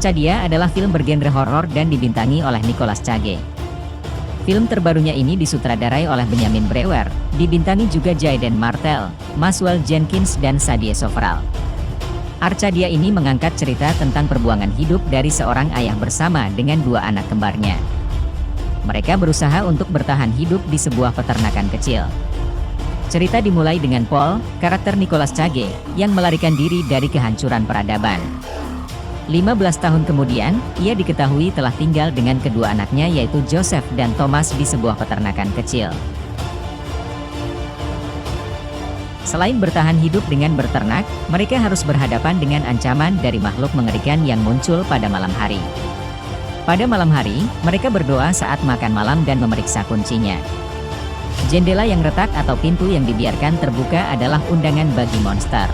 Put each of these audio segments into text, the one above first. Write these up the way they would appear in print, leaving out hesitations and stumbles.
Arcadia adalah film bergenre horor dan dibintangi oleh Nicolas Cage. Film terbarunya ini disutradarai oleh Benjamin Brewer, dibintangi juga Jayden Martell, Maxwell Jenkins dan Sadie Soveral. Arcadia ini mengangkat cerita tentang perbuangan hidup dari seorang ayah bersama dengan dua anak kembarnya. Mereka berusaha untuk bertahan hidup di sebuah peternakan kecil. Cerita dimulai dengan Paul, karakter Nicolas Cage, yang melarikan diri dari kehancuran peradaban. 15 tahun kemudian, ia diketahui telah tinggal dengan kedua anaknya yaitu Joseph dan Thomas di sebuah peternakan kecil. Selain bertahan hidup dengan berternak, mereka harus berhadapan dengan ancaman dari makhluk mengerikan yang muncul pada malam hari. Pada malam hari, mereka berdoa saat makan malam dan memeriksa kuncinya. Jendela yang retak atau pintu yang dibiarkan terbuka adalah undangan bagi monster.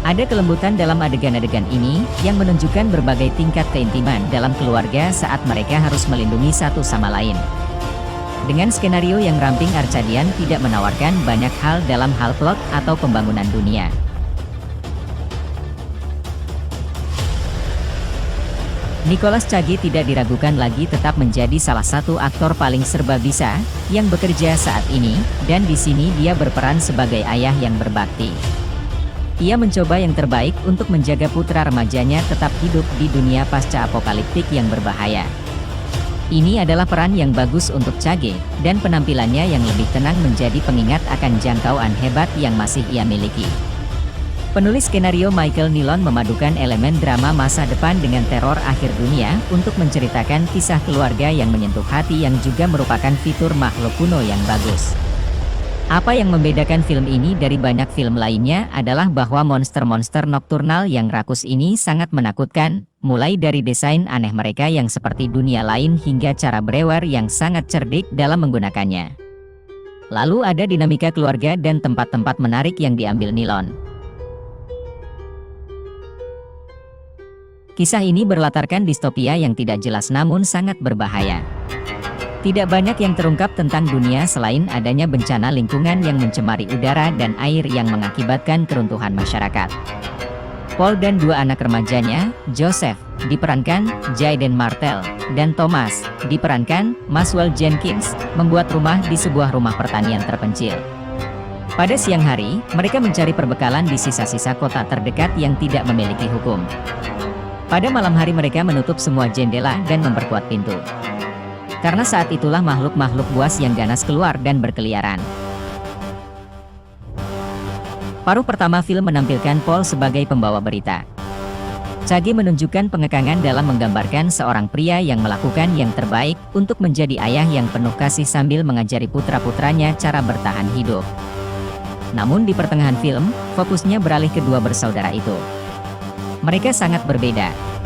Ada kelembutan dalam adegan-adegan ini, yang menunjukkan berbagai tingkat keintiman dalam keluarga saat mereka harus melindungi satu sama lain. Dengan skenario yang ramping, Arcadian tidak menawarkan banyak hal dalam hal plot atau pembangunan dunia. Nicolas Cage tidak diragukan lagi tetap menjadi salah satu aktor paling serba bisa, yang bekerja saat ini, dan di sini dia berperan sebagai ayah yang berbakti. Ia mencoba yang terbaik untuk menjaga putra remajanya tetap hidup di dunia pasca-apokaliptik yang berbahaya. Ini adalah peran yang bagus untuk Cage, dan penampilannya yang lebih tenang menjadi pengingat akan jangkauan hebat yang masih ia miliki. Penulis skenario Michael Nilon memadukan elemen drama masa depan dengan teror akhir dunia untuk menceritakan kisah keluarga yang menyentuh hati yang juga merupakan fitur makhluk kuno yang bagus. Apa yang membedakan film ini dari banyak film lainnya adalah bahwa monster-monster nokturnal yang rakus ini sangat menakutkan, mulai dari desain aneh mereka yang seperti dunia lain hingga cara Brewer yang sangat cerdik dalam menggunakannya. Lalu ada dinamika keluarga dan tempat-tempat menarik yang diambil Nilon. Kisah ini berlatarkan distopia yang tidak jelas namun sangat berbahaya. Tidak banyak yang terungkap tentang dunia selain adanya bencana lingkungan yang mencemari udara dan air yang mengakibatkan keruntuhan masyarakat. Paul dan dua anak remajanya, Joseph, diperankan Jayden Martell, dan Thomas, diperankan Maxwell Jenkins, membuat rumah di sebuah rumah pertanian terpencil. Pada siang hari, mereka mencari perbekalan di sisa-sisa kota terdekat yang tidak memiliki hukum. Pada malam hari mereka menutup semua jendela dan memperkuat pintu. Karena saat itulah makhluk-makhluk buas yang ganas keluar dan berkeliaran. Paruh pertama film menampilkan Paul sebagai pembawa berita. Cage menunjukkan pengekangan dalam menggambarkan seorang pria yang melakukan yang terbaik untuk menjadi ayah yang penuh kasih sambil mengajari putra-putranya cara bertahan hidup. Namun di pertengahan film, fokusnya beralih kedua bersaudara itu. Mereka sangat berbeda.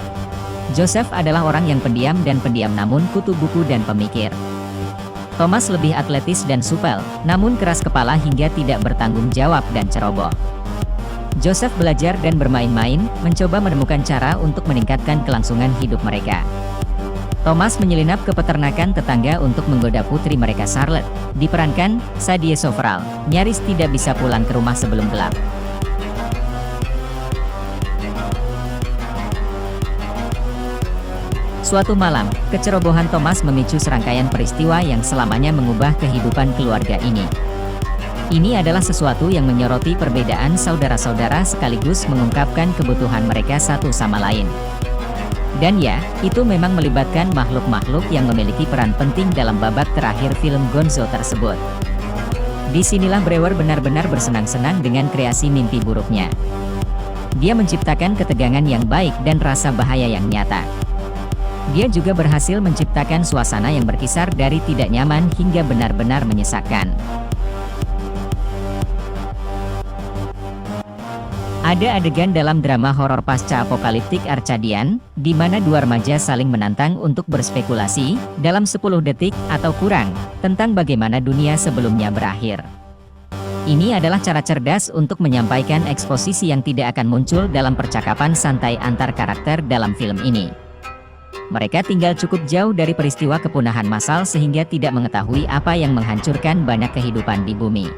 Joseph adalah orang yang pendiam dan pendiam namun kutu buku dan pemikir. Thomas lebih atletis dan supel, namun keras kepala hingga tidak bertanggung jawab dan ceroboh. Joseph belajar dan bermain-main, mencoba menemukan cara untuk meningkatkan kelangsungan hidup mereka. Thomas menyelinap ke peternakan tetangga untuk menggoda putri mereka Charlotte, diperankan Sadie Soveral, nyaris tidak bisa pulang ke rumah sebelum gelap. Suatu malam, kecerobohan Thomas memicu serangkaian peristiwa yang selamanya mengubah kehidupan keluarga ini. Ini adalah sesuatu yang menyoroti perbedaan saudara-saudara sekaligus mengungkapkan kebutuhan mereka satu sama lain. Dan ya, itu memang melibatkan makhluk-makhluk yang memiliki peran penting dalam babak terakhir film Gonzo tersebut. Disinilah Brewer benar-benar bersenang-senang dengan kreasi mimpi buruknya. Dia menciptakan ketegangan yang baik dan rasa bahaya yang nyata. Dia juga berhasil menciptakan suasana yang berkisar dari tidak nyaman hingga benar-benar menyesakkan. Ada adegan dalam drama horor pasca-apokaliptik Arcadian, di mana dua remaja saling menantang untuk berspekulasi, dalam 10 detik atau kurang, tentang bagaimana dunia sebelumnya berakhir. Ini adalah cara cerdas untuk menyampaikan eksposisi yang tidak akan muncul dalam percakapan santai antar karakter dalam film ini. Mereka tinggal cukup jauh dari peristiwa kepunahan massal sehingga tidak mengetahui apa yang menghancurkan banyak kehidupan di bumi.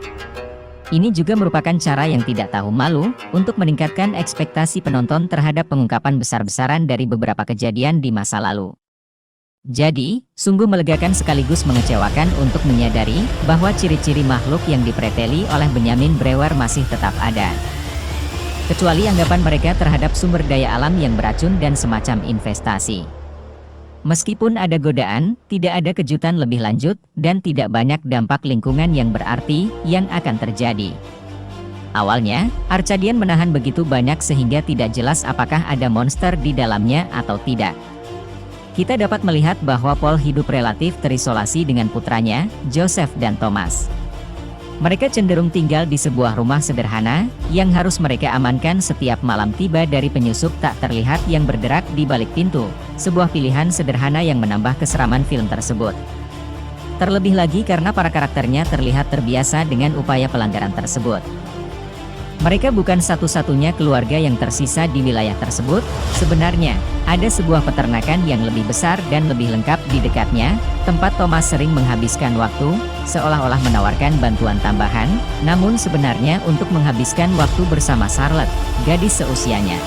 Ini juga merupakan cara yang tidak tahu malu untuk meningkatkan ekspektasi penonton terhadap pengungkapan besar-besaran dari beberapa kejadian di masa lalu. Jadi, sungguh melegakan sekaligus mengecewakan untuk menyadari bahwa ciri-ciri makhluk yang dipreteli oleh Benyamin Brewer masih tetap ada. Kecuali anggapan mereka terhadap sumber daya alam yang beracun dan semacam investasi. Meskipun ada godaan, tidak ada kejutan lebih lanjut, dan tidak banyak dampak lingkungan yang berarti yang akan terjadi. Awalnya, Arcadian menahan begitu banyak sehingga tidak jelas apakah ada monster di dalamnya atau tidak. Kita dapat melihat bahwa Paul hidup relatif terisolasi dengan putranya, Joseph dan Thomas. Mereka cenderung tinggal di sebuah rumah sederhana, yang harus mereka amankan setiap malam tiba dari penyusup tak terlihat yang bergerak di balik pintu, sebuah pilihan sederhana yang menambah keseraman film tersebut. Terlebih lagi karena para karakternya terlihat terbiasa dengan upaya pelanggaran tersebut. Mereka bukan satu-satunya keluarga yang tersisa di wilayah tersebut, sebenarnya, ada sebuah peternakan yang lebih besar dan lebih lengkap di dekatnya, tempat Thomas sering menghabiskan waktu, seolah-olah menawarkan bantuan tambahan, namun sebenarnya untuk menghabiskan waktu bersama Charlotte, gadis seusianya.